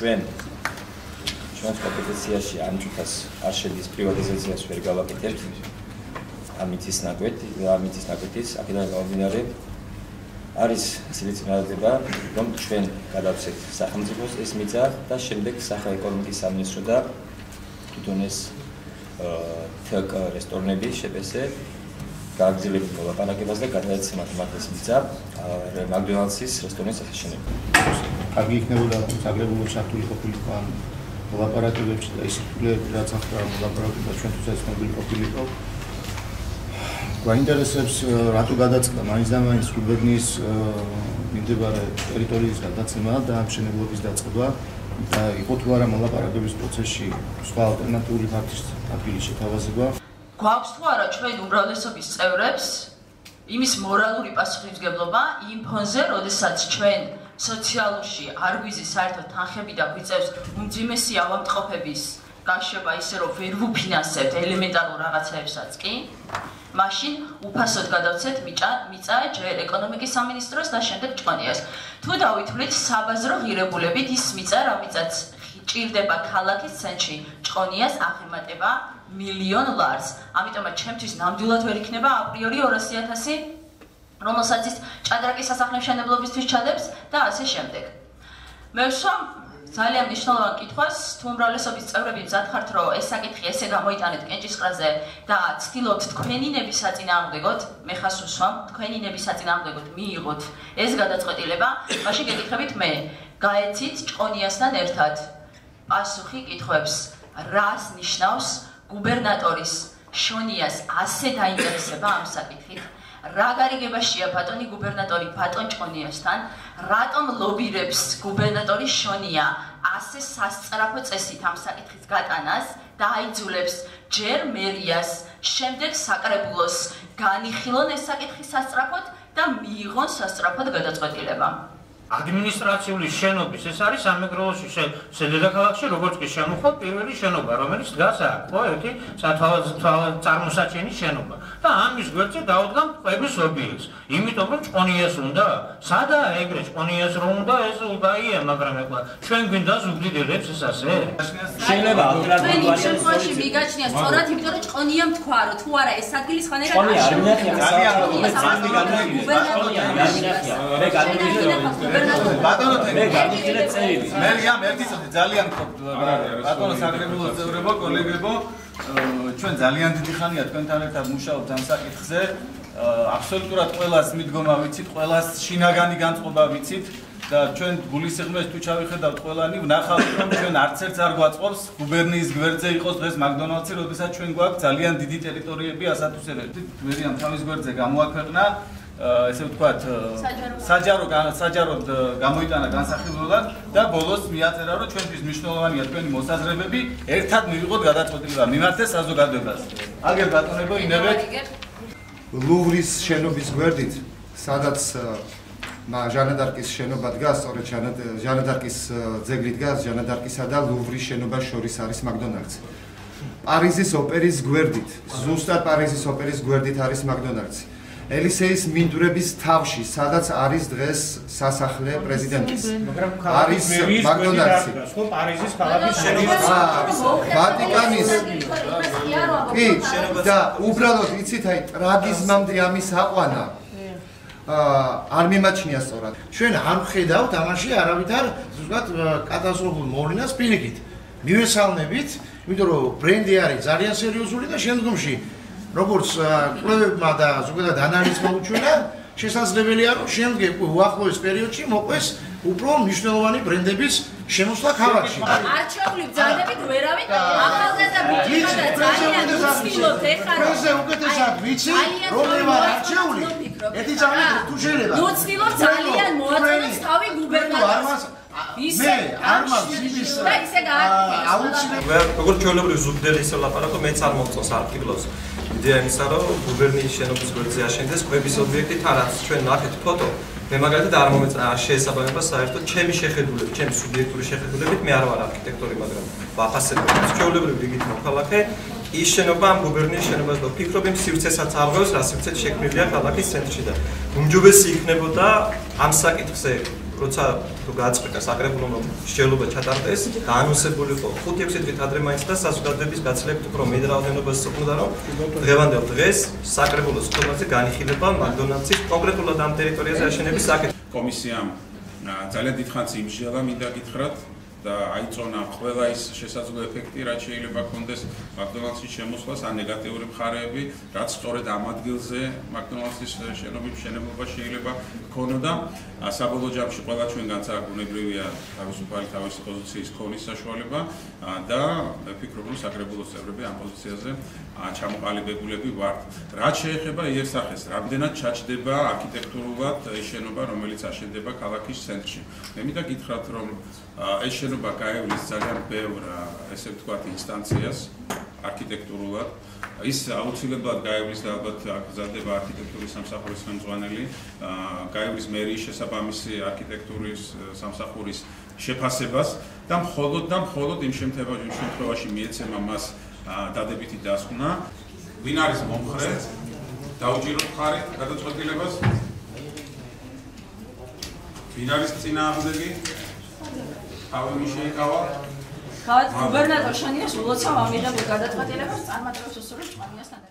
ჩვენ კომპეტენციაში ამ ჯგუფს არ შედის პრივატიზაციას ვერ გავაკეთებთ. ამითის ნაკვეთის აქედან გამომდინარე არის ისეთი წინადადება, რომ ჩვენ გადავცეთ სახელმწიფოს ეს მიწა და შემდეგ საექონომიკის სამინისტრო და თვითონ ეს თელკ რესტორნები შეპესე გააგრძელებენ მოლაპარაკებას და გადაეცემათ მათ ეს მიწა მაკდონალდსის რესტორნის აშენებლად. კარგი იქნებოდა საგრებულო ჩართული ყოფილიყო ამ მოლაპარაკებებში და ის რაც ახლა მოლაპარაკება ჩვენთვის ცნობილი ყოფილიყო. გვაინტერესებს რატო გადაწყდა მაინც და მაინც გუბერნიის მიმდებარე ტერიტორიის გადაცემა და ამშენებლობის დაწყება და იყო თუ არა მოლაპარაკების პროცესში სხვა ალტერნატიული ფაქტის ადგილის შეთავაზება. გვაქვს თუ არა ჩვენ უმრავლესობის წევრებს იმის მორალური პასუხისმგებლობა იმ ფონზე, როდესაც ჩვენ სოციალურში არ გვიზის საერთოდ თანხები და გვიწევს უმძიმესი ავადმყოფების გაშება ისე რომ ვერ ვუფინანსებთ ელემენტარულ რაღაცებსაც კი მაშინ უფასოდ გადავცეთ მიწა ჯერ ეკონომიკის სამინისტროს და შემდეგ ჭყონიას. თუ დავითვლით საბაზრო ღირებულებით ის მიწა, რამიცაც ჭირდება ქალაქის ცენტრში ჭყონიას აღემატება მილიონ ლარს. ამიტომაც ჩემთვის ნამდვილად ვერ იქნება აპრიორი 200,000, რომელსაც ის ჭადრაკის სასახლე მშენებლობისთვის ჩადებს და ასე შემდეგ. მე ვსვამ ძალიან მნიშვნელოვან კითხვას, თუ უმრავლესობის წევრები მზად ხართ, რომ ეს საკითხი ესე გამოიტანეთ კენჭისყრაზე და ცდილობთ თქვენი ნების საწინააღმდეგოდ, მე ხას უსვამ, თქვენი ნების საწინააღმდეგოდ მიიღოთ ეს გადაწყვეტილება, მაშინ გეკითხებით მე, გაეცით ჭყონიასთან ერთად პასუხი კითხვებს, რას ნიშნავს გუბერნატორის შონიას ასე დაინტერესება ამ საკითხით? რა გარიგებაშია ბატონი გუბერნატორი ბატონ ჭყონიასთან? რატომ ლობირებს გუბერნატორი შონია ასე სასწრაფო წესით ამ საკითხის გატანას და აიძულებს ჯერ მერიას, შემდეგ საკრებულოს განიხილონ ეს საკითხი სასწრაფოდ და მიიღონ სასწრაფოდ გადაწყვეტილება. ადმინისტრაციული შენობის ეს არის სამეგრელოში დედაქალაქში როგორც კი შემოხვალ პირველი შენობა რომელიც დგას აქ ხო ერთი წარმოსაჩენი შენობა და ამის გვერდზე დავდგამ ყების ობიექტს იმიტომ რომ ჭყონიას უნდა სადაა ეგრე ჭყონიას რომ უნდა ეს უბაია მაგრამ ეხლა ჩვენ გვინდა ზუგდიდელებს ეს ასე შეიძლება თქვენი შემთხვევაში მიგაჩნია სწორად იმიტომ რომ ჭყონიამ თქვა რომ თუ არა ეს ადგილი სხვანაირად არ ბატონო მე გამიხილეთ წერილი მე ამ ერთი წუთი ძალიან ბატონო საგრებულო წევრებო კოლეგებო ჩვენ ძალიან დიდი ხანია თქვენთან ერთად მუშაობთ ამ საკითხზე აბსოლუტურად ყველას მიდგომა ვიცით ყველას შინაგანი განწყობა ვიცით და ჩვენ გულისხმობს თუ ჩავიხედავთ ყველანი ვნახავთ რომ ჩვენ არც ერთს არ გვაწყობს გუბერნიის გვერდზე იყოს დღეს მაკდონალდსი როდესაც ჩვენ გვაქვს ძალიან დიდი ტერიტორიები ასათუსერებით მერიამ თავის გვერდზე გამოაქვეყნა ესე ვთქვათ საჯაროდ გამოიტანა განსახილველად და ბოლოს მიაწერა რომ ჩვენთვის მნიშვნელოვანია თქვენი მოსაზრებები ერთად მივიღოთ გადაწყვეტილება მიმართეთ საზოგადოებას აგერ ბატონებო ინებეთ ლუვრის შენობის გვერდით სადაც ჟანადარკის შენობა დგას სწორედ ჟანადარკის ძეგლი დგას ჟანადარკისა და ლუვრის შენობას შორის არის მაკდონალდსი პარიზის ოპერის გვერდით ზუსტად პარიზის ოპერის გვერდით არის მაკდონალდსი ელისეის მინდვრების თავში, სადაც არის დღეს სასახლე პრეზიდენტის. არის მაკდონალდსი. ხო, პარიზის ქალაქის შენობა. ვატიკანის. კი, და უბრალოდ იცით, აი ტრაგიზმამდე ამის აყვანა. არ მიმაჩნია სწორად. ჩვენ არ ვხედავთ ამაში არავითარ, ზუსტად კატასტროფულ მოვლენას პირიქით. მივესალმებით, იმიტომ რომ ბრენდი არის ძალიან სერიოზული და შემდგომში როგორც კვლევებმა და ზოგადად ანალიზმა უჩვენა, შესაძლებელია რომ შემდეგ უახლოეს პერიოდში მოყვეს უფრო მნიშვნელოვანი ბრენდების შემოსვლა ქალაქში. არჩეული ბრძანებით ვერავინ ახალგაზრდა ბიჭებმა და ძალიან უცდილობთ ეხლა პრესზე უკეთესად ვიცი რომ ვარ არჩეული. ერთი ძალიან თუ შეიძლება. უცდილობ ძალიან მოაწონოს თავი გუბერნატორს. მე არ მაქვს და ისე გააკეთე. როგორც ჩვეულებრივ ზუგდიდი ისე ვლაპარაკო, მეც არ მოგწონს არქიბლოს. იდეა იმისა, რომ გუბერნიის შენობის გვერდზე აშენდეს კვების ობიექტი, თანაც ჩვენ ნახეთ ფოტო. მე მაგალითად არ მომეწონა შეესაბამება საერთოდ ჩემი შეხედულებით, ჩემი სუბიექტური შეხედულებით, მე არ ვარ არქიტექტორი, მაგრამ ვაფასებდი ჩვეულებრივ რიგით მოქალაქე. ის შენობა ამ გუბერნიის შენობას და ვფიქრობ იმ სივრცესაც არღვევს, რა სივრცეც შექმნილია ქალაქის ცენტრში და უმჯობესი იქნებოდა ამ საკითხზე როცა თუ გააწყვეტა საკრებულომ შესაძლებლობა ჩატარდეს, დაანონსებული იყო 5-6 დღით ადრე მაინც და საზოგადოების გაცილებით უფრო მეტ რაოდენობას სოქმდა, რომ დღევანდელ დღეს საკრებულოს ხომაზე განიხილება მაკდონალდსის კონკრეტულად ამ ტერიტორიაზე აშენების საკითხი. კომისიამ ძალიან დიდხანს იმსჯელა მინდა გითხრათ და აიწონა ყველა ის შესაძლო ეფექტი, რაც შეიძლება ქონდეს მაკდონალდსის შემოსვლას, ან ნეგატიური მხარეები, რაც სწორედ ამ ადგილზე მაკდონალდსის შენობის მშენებლობა შეიძლება ქონოდა. საბოლოო ჯამში ყველა ჩვენგანაც ბუნებრივია თავისუფალი თავისი პოზიციის ქონის საშუალება და ვფიქრობ, რომ საკრებულოს წევრები ამ პოზიციაზე ჩამოყალიბებულები ვართ. რაც შეეხება იერსახეს, რამდენად ჩაჯდება არქიტექტურულად ეს შენობა, რომელიც აშენდება ქალაქის ცენტრში. მე მინდა გითხრათ, რომ ეს შენობა გაივლის ძალიან ბევრ, ესე ვთქვათ, ინსტანციას არქიტექტურულად. ის აუცილებლად გაივლის და ალბათ გზადდება არქიტექტურის სამსახურის ხელმძღვანელი, გაივლის მერიის შესაბამისი არქიტექტურის სამსახურის შეფასებას და მხოლოდ იმ შემთხვევაში მიეცემა მას დადებითი დასკვნა. ვინ არის მომხრე? დაუჭიროთ მხარი გადაწყვეტილებას. ვინ არის წინააღმდეგი? ავი შეიკავა. გუბერნატორ შენიას ულოცავ ამიღებულ გადაწყვეტილებას წარმატებებს უსურვებს ჭყონიასთან.